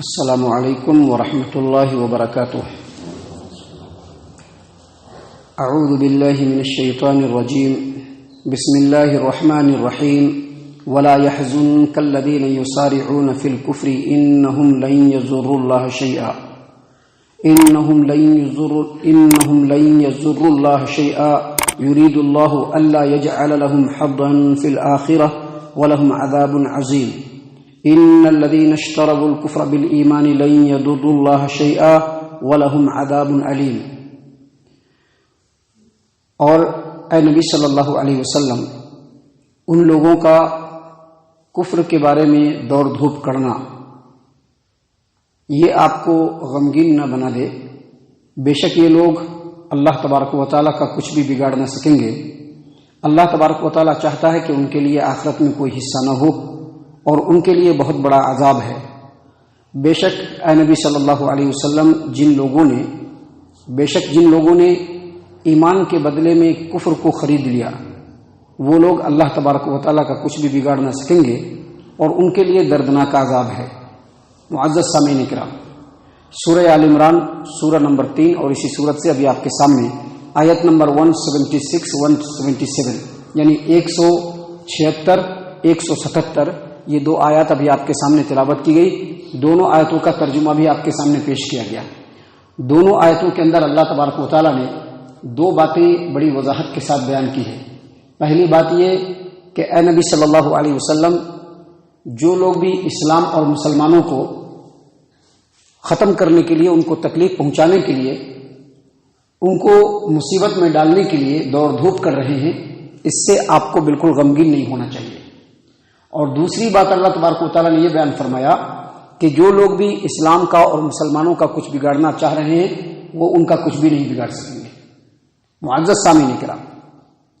السلام علیکم ورحمۃ اللہ وبرکاتہ۔ اعوذ باللہ من الشیطان الرجیم، بسم اللہ الرحمن الرحیم۔ ولا يحزنك الذين يسارعون في الكفر انهم لن يضروا الله شيئا يريد الله الا يجعل لهم حظا في الاخرة ولهم عذاب عظيم۔ ان الذين اشتروا الكفر بالايمان لن يضروا الله شيئا ولهم عذاب علیم۔ اور اے نبی صلی اللہ علیہ وسلم، ان لوگوں کا کفر کے بارے میں دوڑ دھوپ کرنا یہ آپ کو غمگین نہ بنا دے۔ بے شک یہ لوگ اللہ تبارک و تعالیٰ کا کچھ بھی بگاڑ نہ سکیں گے۔ اللہ تبارک و تعالیٰ چاہتا ہے کہ ان کے لیے آخرت میں کوئی حصہ نہ ہو اور ان کے لیے بہت بڑا عذاب ہے۔ بے شک اے نبی صلی اللہ علیہ وسلم، جن لوگوں نے ایمان کے بدلے میں کفر کو خرید لیا، وہ لوگ اللہ تبارک و تعالیٰ کا کچھ بھی بگاڑ نہ سکیں گے اور ان کے لیے دردناک عذاب ہے۔ معزز سامعین کرام، سورہ آل عمران سورہ نمبر 3 اور اسی سورت سے ابھی آپ کے سامنے آیت نمبر 176 یعنی 176 177 یہ دو آیات ابھی آپ کے سامنے تلاوت کی گئی۔ دونوں آیتوں کا ترجمہ بھی آپ کے سامنے پیش کیا گیا۔ دونوں آیتوں کے اندر اللہ تبارک و تعالیٰ نے دو باتیں بڑی وضاحت کے ساتھ بیان کی ہے۔ پہلی بات یہ کہ اے نبی صلی اللہ علیہ وسلم، جو لوگ بھی اسلام اور مسلمانوں کو ختم کرنے کے لیے، ان کو تکلیف پہنچانے کے لیے، ان کو مصیبت میں ڈالنے کے لیے دوڑ دھوپ کر رہے ہیں، اس سے آپ کو بالکل غمگین نہیں ہونا چاہیے۔ اور دوسری بات اللہ تبارک و تعالیٰ نے یہ بیان فرمایا کہ جو لوگ بھی اسلام کا اور مسلمانوں کا کچھ بگاڑنا چاہ رہے ہیں، وہ ان کا کچھ بھی نہیں بگاڑ سکیں گے۔ معزز سامعین کرام،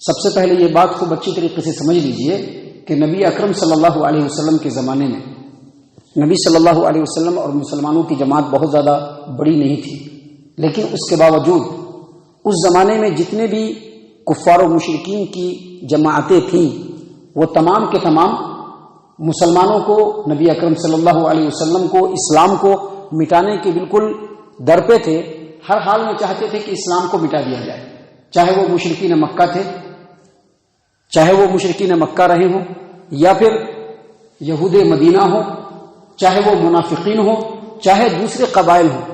سب سے پہلے یہ بات خوب اچھی طریقے سے سمجھ لیجئے کہ نبی اکرم صلی اللہ علیہ وسلم کے زمانے میں نبی صلی اللہ علیہ وسلم اور مسلمانوں کی جماعت بہت زیادہ بڑی نہیں تھی، لیکن اس کے باوجود اس زمانے میں جتنے بھی کفار و مشرکین کی جماعتیں تھیں، وہ تمام کے تمام مسلمانوں کو، نبی اکرم صلی اللہ علیہ وسلم کو، اسلام کو مٹانے کے بالکل در پہ تھے۔ ہر حال میں چاہتے تھے کہ اسلام کو مٹا دیا جائے، چاہے وہ مشرکین مکہ تھے، چاہے وہ مشرکین مکہ رہے ہوں، یا پھر یہود مدینہ ہوں، چاہے وہ منافقین ہوں، چاہے دوسرے قبائل ہوں۔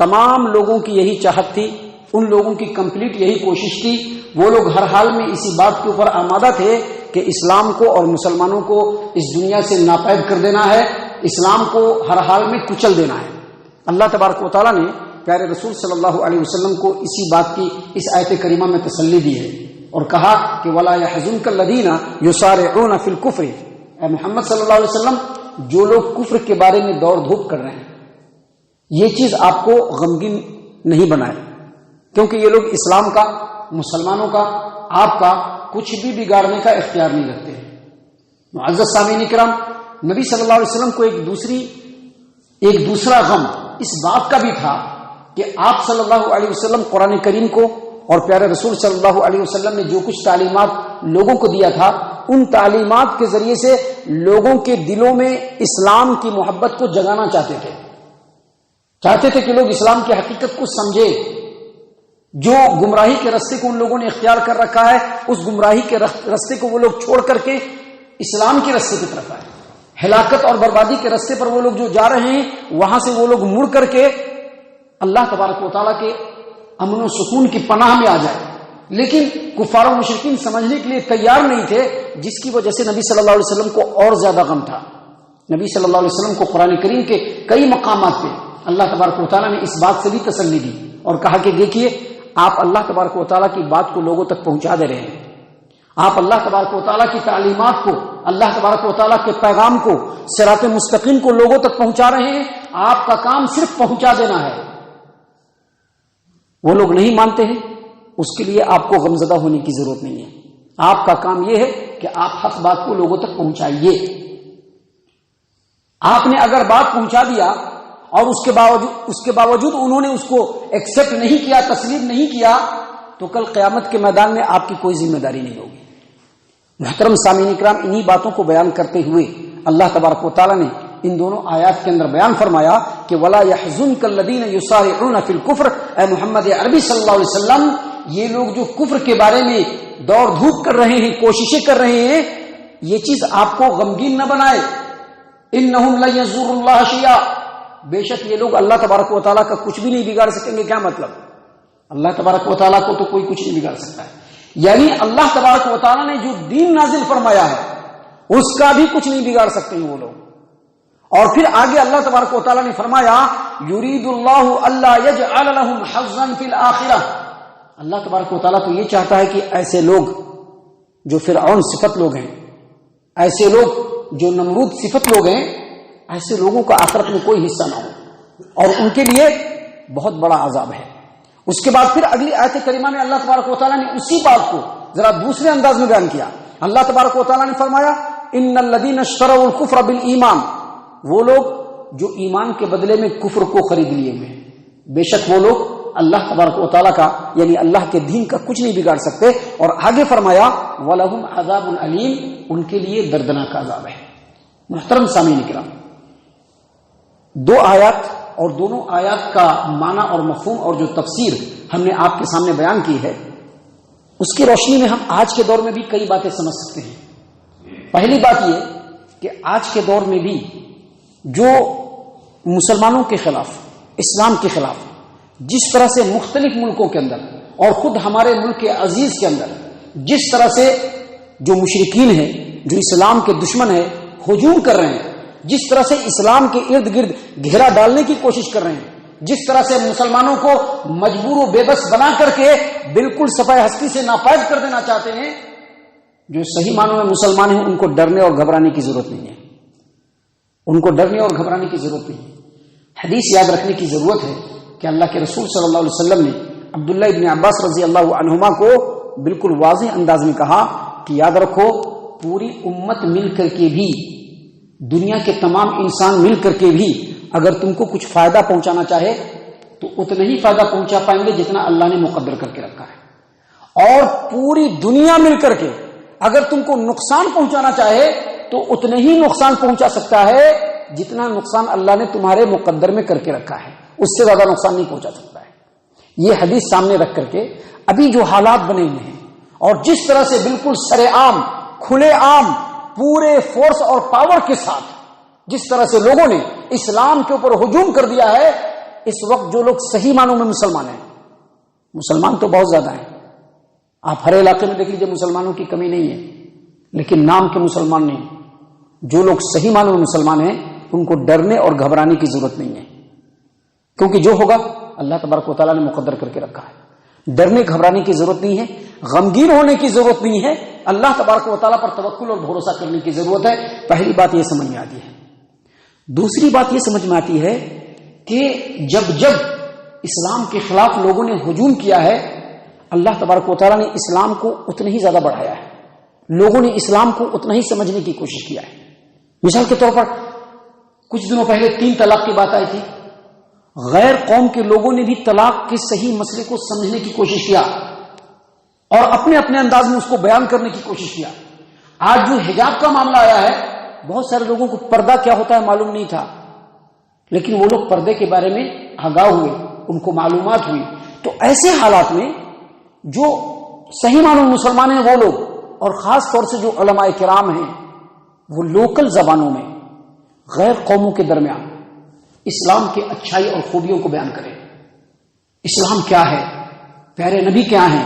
تمام لوگوں کی یہی چاہت تھی، ان لوگوں کی کمپلیٹ یہی کوشش تھی۔ وہ لوگ ہر حال میں اسی بات کے اوپر آمادہ تھے کہ اسلام کو اور مسلمانوں کو اس دنیا سے ناپید کر دینا ہے، اسلام کو ہر حال میں کچل دینا ہے۔ اللہ تبارک و تعالیٰ نے پیارے رسول صلی اللہ علیہ وسلم کو اسی بات کی اس آیت کریمہ میں تسلی دی ہے اور کہا کہ وَلَا يَحْزُنكَ الَّذِينَ يُسَارِعُونَ فِي الْكُفْرِ۔ اے محمد صلی اللہ علیہ وسلم، جو لوگ کفر کے بارے میں دوڑ دھوپ کر رہے ہیں، یہ چیز آپ کو غمگین نہیں بنائے، کیونکہ یہ لوگ اسلام کا، مسلمانوں کا، آپ کا کچھ بھی بگاڑنے کا اختیار نہیں رکھتے ہیں۔ معزز سامعین کرام، نبی صلی اللہ علیہ وسلم کو ایک دوسرا غم اس بات کا بھی تھا کہ آپ صلی اللہ علیہ وسلم قرآن کریم کو اور پیارے رسول صلی اللہ علیہ وسلم نے جو کچھ تعلیمات لوگوں کو دیا تھا، ان تعلیمات کے ذریعے سے لوگوں کے دلوں میں اسلام کی محبت کو جگانا چاہتے تھے کہ لوگ اسلام کی حقیقت کو سمجھے۔ جو گمراہی کے راستے کو ان لوگوں نے اختیار کر رکھا ہے، اس گمراہی کے راستے کو وہ لوگ چھوڑ کر کے اسلام کے راستے کی طرف آئے۔ ہلاکت اور بربادی کے راستے پر وہ لوگ جو جا رہے ہیں، وہاں سے وہ لوگ مڑ کر کے اللہ تبارک و تعالیٰ کے امن و سکون کی پناہ میں آ جائے۔ لیکن کفار و مشرکین سمجھنے کے لیے تیار نہیں تھے، جس کی وجہ سے نبی صلی اللہ علیہ وسلم کو اور زیادہ غم تھا۔ نبی صلی اللہ علیہ وسلم کو قرآن کریم کے کئی مقامات پہ اللہ تبارک و تعالیٰ نے اس بات سے بھی تسلی دی اور کہا کہ دیکھیے، آپ اللہ تبارک و تعالیٰ کی بات کو لوگوں تک پہنچا دے رہے ہیں، آپ اللہ تبارک و تعالیٰ کی تعلیمات کو، اللہ تبارک و تعالیٰ کے پیغام کو، صراط مستقیم کو لوگوں تک پہنچا رہے ہیں۔ آپ کا کام صرف پہنچا دینا ہے۔ وہ لوگ نہیں مانتے ہیں، اس کے لیے آپ کو غمزدہ ہونے کی ضرورت نہیں ہے۔ آپ کا کام یہ ہے کہ آپ حق بات کو لوگوں تک پہنچائیے۔ آپ نے اگر بات پہنچا دیا اور اس کے باوجود انہوں نے اس کو ایکسپٹ نہیں کیا، تسلیم نہیں کیا، تو کل قیامت کے میدان میں آپ کی کوئی ذمہ داری نہیں ہوگی۔ محترم سامعین کرام، انہی باتوں کو بیان کرتے ہوئے اللہ تبارک و تعالیٰ نے ان دونوں آیات کے اندر بیان فرمایا کہ وَلَا يَحْزُنْكَ الَّذِينَ يُسَارِعُونَ فِي الْكُفْرِ، اے محمد عربی صلی اللہ علیہ وسلم، یہ لوگ جو کفر کے بارے میں دوڑ دھوپ کر رہے ہیں، کوششیں کر رہے ہیں، یہ چیز آپ کو غمگین نہ بنائے. إِنَّهُمْ لَن يَضُرُّوا اللَّهَ شَيْئًا، بے شک یہ لوگ اللہ تبارک و تعالیٰ کا کچھ بھی نہیں بگاڑ سکیں گے. کیا مطلب؟ اللہ تبارک و تعالیٰ کو تو کوئی کچھ نہیں بگاڑ سکتا ہے. یعنی اللہ تبارک و تعالیٰ نے جو دین نازل فرمایا ہے اس کا بھی کچھ نہیں بگاڑ سکتے ہیں وہ لوگ. اور پھر آگے اللہ تبارک و تعالیٰ نے فرمایا یرید اللہ الا یجعل لهم حظا فی الآخرہ، اللہ تبارک و تعالیٰ تو یہ چاہتا ہے کہ ایسے لوگ جو فرعون صفت لوگ ہیں، ایسے لوگ جو نمرود صفت لوگ ہیں، ایسے لوگوں کا آخرت میں کوئی حصہ نہ ہو اور ان کے لیے بہت بڑا عذاب ہے. اس کے بعد پھر اگلی آیت کریمہ میں اللہ تبارک و تعالیٰ نے اسی بات کو ذرا دوسرے انداز میں بیان کیا. اللہ تبارک و تعالیٰ نے فرمایا ان الذین اشتروا الکفر بالایمان، وہ لوگ جو ایمان کے بدلے میں کفر کو خرید لیے ہوئے ہیں، بے شک وہ لوگ اللہ تبارک و تعالیٰ کا یعنی اللہ کے دین کا کچھ نہیں بگاڑ سکتے. اور آگے فرمایا وَلَهُمْ عَذَابٌ أَلِيمٌ، ان کے لیے دردناک عذاب ہے. محترم سامعین کرام، دو آیات اور دونوں آیات کا معنی اور مفہوم اور جو تفسیر ہم نے آپ کے سامنے بیان کی ہے، اس کی روشنی میں ہم آج کے دور میں بھی کئی باتیں سمجھ سکتے ہیں. پہلی بات یہ کہ آج کے دور میں بھی جو مسلمانوں کے خلاف، اسلام کے خلاف جس طرح سے مختلف ملکوں کے اندر اور خود ہمارے ملک عزیز کے اندر جس طرح سے جو مشرکین ہیں، جو اسلام کے دشمن ہیں، ہجوم کر رہے ہیں، جس طرح سے اسلام کے ارد گرد گھیرا ڈالنے کی کوشش کر رہے ہیں، جس طرح سے مسلمانوں کو مجبور و بے بس بنا کر کے بالکل صفحہ ہستی سے ناپید کر دینا چاہتے ہیں، جو صحیح معنوں میں مسلمان ہیں ان کو ڈرنے اور گھبرانے کی ضرورت نہیں ہے. ان کو ڈرنے اور گھبرانے کی ضرورت نہیں ہے. حدیث یاد رکھنے کی ضرورت ہے کہ اللہ کے رسول صلی اللہ علیہ وسلم نے عبداللہ ابن عباس رضی اللہ عنہما کو بالکل واضح انداز میں کہا کہ یاد رکھو پوری امت مل کر کے بھی، دنیا کے تمام انسان مل کر کے بھی اگر تم کو کچھ فائدہ پہنچانا چاہے تو اتنا ہی فائدہ پہنچا پائیں گے جتنا اللہ نے مقدر کر کے رکھا ہے، اور پوری دنیا مل کر کے اگر تم کو نقصان پہنچانا چاہے تو اتنا ہی نقصان پہنچا سکتا ہے جتنا نقصان اللہ نے تمہارے مقدر میں کر کے رکھا ہے، اس سے زیادہ نقصان نہیں پہنچا سکتا ہے. یہ حدیث سامنے رکھ کر کے ابھی جو حالات بنے ہوئے ہیں اور جس طرح سے بالکل سرے عام، کھلے عام، پورے فورس اور پاور کے ساتھ جس طرح سے لوگوں نے اسلام کے اوپر ہجوم کر دیا ہے، اس وقت جو لوگ صحیح معنوں میں مسلمان ہیں، مسلمان تو بہت زیادہ ہیں، آپ ہر علاقے میں دیکھ لیجیے مسلمانوں کی کمی نہیں ہے، لیکن نام کے مسلمان نہیں. جو لوگ صحیح معنوں میں مسلمان ہیں ان کو ڈرنے اور گھبرانے کی ضرورت نہیں ہے، کیونکہ جو ہوگا اللہ تبارک و تعالیٰ نے مقدر کر کے رکھا ہے. ڈرنے گھبرانے کی ضرورت نہیں ہے، غمگین ہونے کی ضرورت نہیں ہے، اللہ تبارک و تعالیٰ پر توکل اور بھروسہ کرنے کی ضرورت ہے. پہلی بات یہ سمجھ میں آتی ہے. دوسری بات یہ سمجھ میں آتی ہے کہ جب جب اسلام کے خلاف لوگوں نے ہجوم کیا ہے، اللہ تبارک و تعالیٰ نے اسلام کو اتنا ہی زیادہ بڑھایا ہے، لوگوں نے اسلام کو اتنا ہی سمجھنے کی کوشش کیا ہے. مثال کے طور پر کچھ دنوں پہلے 3 طلاق کی بات آئی تھی، غیر قوم کے لوگوں نے بھی طلاق کے صحیح مسئلے کو سمجھنے کی کوشش کیا اور اپنے اپنے انداز میں اس کو بیان کرنے کی کوشش کیا. آج جو حجاب کا معاملہ آیا ہے، بہت سارے لوگوں کو پردہ کیا ہوتا ہے معلوم نہیں تھا، لیکن وہ لوگ پردے کے بارے میں آگاہ ہوئے، ان کو معلومات ہوئی. تو ایسے حالات میں جو صحیح معنوں میں مسلمان ہیں وہ لوگ، اور خاص طور سے جو علماء کرام ہیں، وہ لوکل زبانوں میں غیر قوموں کے درمیان اسلام کے اچھائی اور خوبیوں کو بیان کریں. اسلام کیا ہے، پیارے نبی کیا ہیں،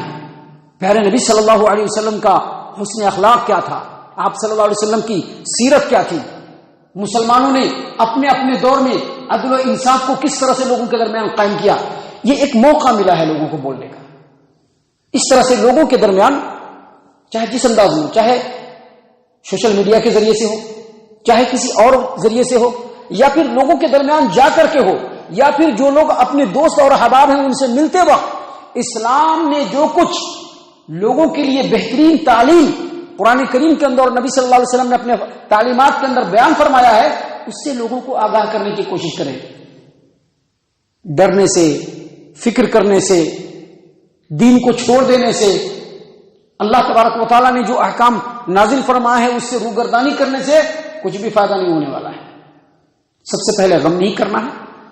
پیارے نبی صلی اللہ علیہ وسلم کا حسن اخلاق کیا تھا، آپ صلی اللہ علیہ وسلم کی سیرت کیا تھی، مسلمانوں نے اپنے اپنے دور میں عدل و انصاف کو کس طرح سے لوگوں کے درمیان قائم کیا. یہ ایک موقع ملا ہے لوگوں کو بولنے کا. اس طرح سے لوگوں کے درمیان چاہے جس انداز میں، چاہے سوشل میڈیا کے ذریعے سے ہو، چاہے کسی اور ذریعے سے ہو، یا پھر لوگوں کے درمیان جا کر کے ہو، یا پھر جو لوگ اپنے دوست اور احباب ہیں ان سے ملتے وقت اسلام نے جو کچھ لوگوں کے لیے بہترین تعلیم قرآن کریم کے اندر اور نبی صلی اللہ علیہ وسلم نے اپنے تعلیمات کے اندر بیان فرمایا ہے، اس سے لوگوں کو آگاہ کرنے کی کوشش کریں. ڈرنے سے، فکر کرنے سے، دین کو چھوڑ دینے سے، اللہ تبارک و تعالیٰ نے جو احکام نازل فرمایا ہے اس سے روگردانی کرنے سے کچھ بھی فائدہ نہیں ہونے والا ہے. سب سے پہلے غم نہیں کرنا ہے،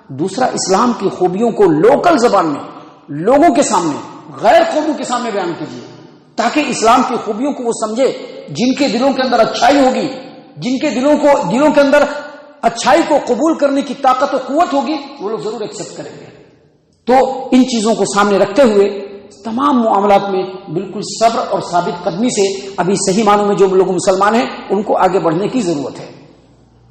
دوسرا اسلام کی خوبیوں کو لوکل زبان میں لوگوں کے سامنے، غیر قوموں کے سامنے بیان کیجیے، تاکہ اسلام کی خوبیوں کو وہ سمجھے، جن کے دلوں کے اندر اچھائی ہوگی، جن کے دلوں کے اندر اچھائی کو قبول کرنے کی طاقت و قوت ہوگی، وہ لوگ ضرور ایکسپٹ کریں گے۔ تو ان چیزوں کو سامنے رکھتے ہوئے تمام معاملات میں بالکل صبر اور ثابت قدمی سے ابھی صحیح معنوں میں جو لوگ مسلمان ہیں ان کو آگے بڑھنے کی ضرورت ہے۔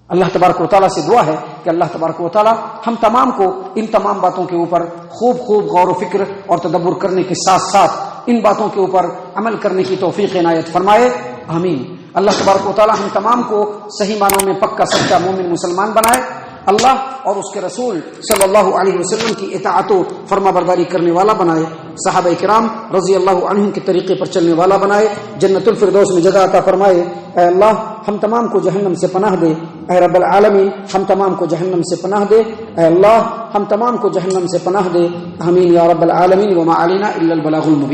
اللہ تبارک و تعالیٰ سے دعا ہے کہ اللہ تبارک و تعالیٰ ہم تمام کو ان تمام باتوں کے اوپر خوب غور و فکر اور تدبر کرنے کے ساتھ ساتھ ان باتوں کے اوپر عمل کرنے کی توفیق عنایت فرمائے، آمین۔ اللہ تبارک و تعالیٰ ہم تمام کو صحیح معنوں میں پکا سچا مومن مسلمان بنائے، اللہ اور اس کے رسول صلی اللہ علیہ وسلم کی اطاعت و فرما برداری کرنے والا بنائے، صحابہ کرام رضی اللہ عنہم کے طریقے پر چلنے والا بنائے، جنت الفردوس میں جگہ عطا فرمائے۔ اے اللہ ہم تمام کو جہنم سے پناہ دے، اے رب العالمین ہم تمام کو جہنم سے پناہ دے، اے اللہ ہم تمام کو جہنم سے پناہ دے، آمین یا رب العالمین۔ وما علینا الا البلاغ المبین۔